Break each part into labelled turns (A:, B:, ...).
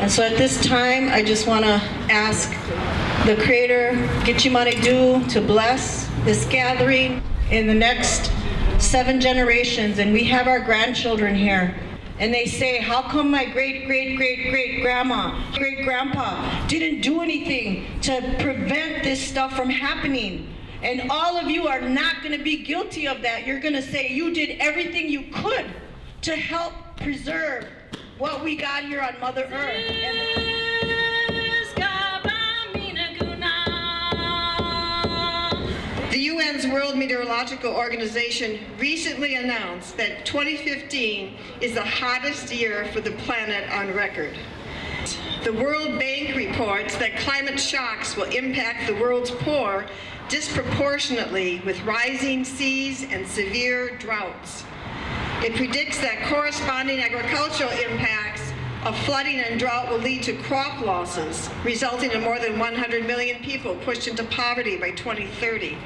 A: And so at this time, I just want to ask the Creator, Gitchimanedu, to bless this gathering in the next 7 generations. And we have our grandchildren here. And they say, how come my great-great-great-great-grandma, great-grandpa didn't do anything to prevent this stuff from happening? And all of you are not going to be guilty of that. You're going to say you did everything you could to help preserve what we got here on Mother Earth. The UN's World Meteorological Organization recently announced that 2015 is the hottest year for the planet on record. The World Bank reports that climate shocks will impact the world's poor disproportionately with rising seas and severe droughts. It predicts that corresponding agricultural impacts of flooding and drought will lead to crop losses, resulting in more than 100 million people pushed into poverty by 2030,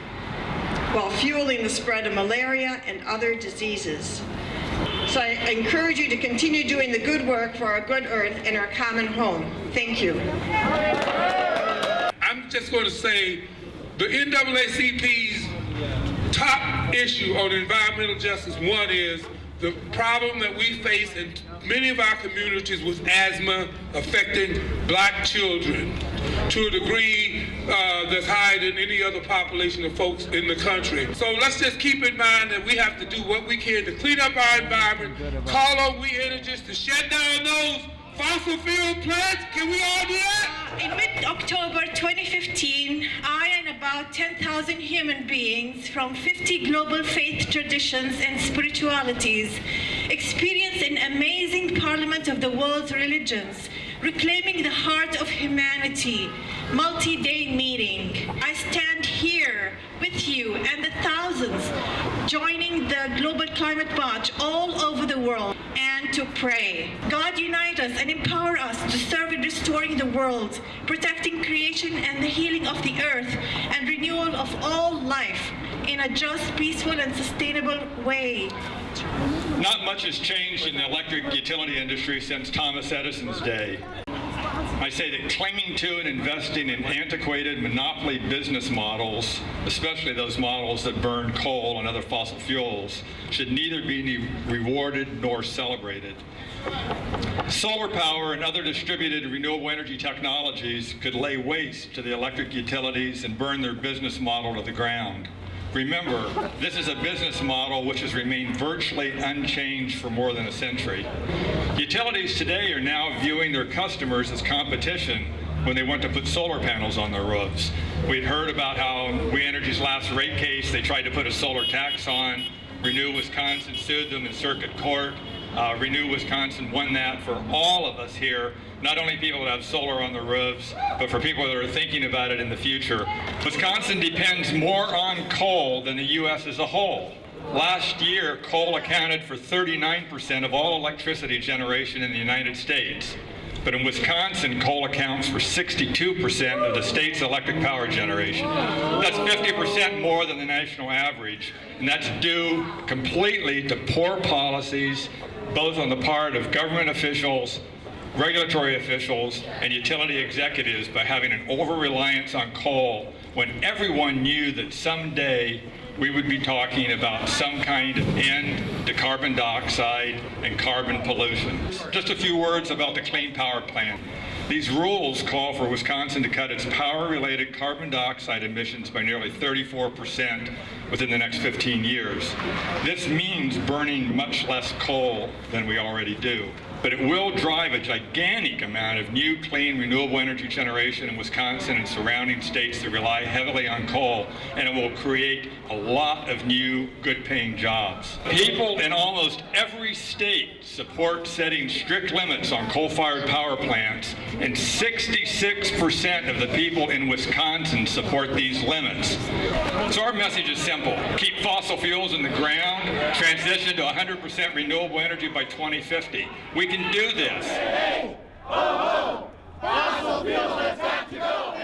A: while fueling the spread of malaria and other diseases. So I encourage you to continue doing the good work for our good earth and our common home. Thank you.
B: I'm just going to say the NAACP's top issue on environmental justice, one is the problem that we face in many of our communities with asthma affecting black children to a degree that's higher than any other population of folks in the country. So let's just keep in mind that we have to do what we can to clean up our environment, call on We Energists to shut down those fossil fuel plants. Can we all do that?
C: In mid-October 2015, I and about 10,000 human beings from 50 global faith traditions and spiritualities experienced an amazing parliament of the world's religions, reclaiming the heart of humanity, multi-day meeting. I stand here with you and the thousands joining the global climate march all over the world and to pray. God unite us and empower us to serve in restoring the world, protecting creation and the healing of the earth and renewal of all life in a just, peaceful and sustainable way.
D: Not much has changed in the electric utility industry since Thomas Edison's day. I say that clinging to and investing in antiquated monopoly business models, especially those models that burn coal and other fossil fuels, should neither be rewarded nor celebrated. Solar power and other distributed renewable energy technologies could lay waste to the electric utilities and burn their business model to the ground. Remember, this is a business model which has remained virtually unchanged for more than a century. Utilities today are now viewing their customers as competition when they want to put solar panels on their roofs. We'd heard about how We Energy's last rate case, they tried to put a solar tax on. Renew Wisconsin sued them in circuit court. Renew Wisconsin won that for all of us here, not only people that have solar on their roofs, but for people that are thinking about it in the future. Wisconsin depends more on coal than the U.S. as a whole. Last year, coal accounted for 39% of all electricity generation in the United States. But in Wisconsin, coal accounts for 62% of the state's electric power generation. That's 50% more than the national average, and that's due completely to poor policies, both on the part of government officials, regulatory officials, and utility executives by having an over-reliance on coal when everyone knew that someday we would be talking about some kind of end to carbon dioxide and carbon pollution. Just a few words about the Clean Power Plan. These rules call for Wisconsin to cut its power-related carbon dioxide emissions by nearly 34% within the next 15 years. This means burning much less coal than we already do. But it will drive a gigantic amount of new, clean, renewable energy generation in Wisconsin and surrounding states that rely heavily on coal, and it will create a lot of new, good-paying jobs. People in almost every state support setting strict limits on coal-fired power plants, and 66% of the people in Wisconsin support these limits. So our message is simple. Keep fossil fuels in the ground, transition to 100% renewable energy by 2050. We can do this.
E: Hey, ho, ho, fossil fuels, let's have to go.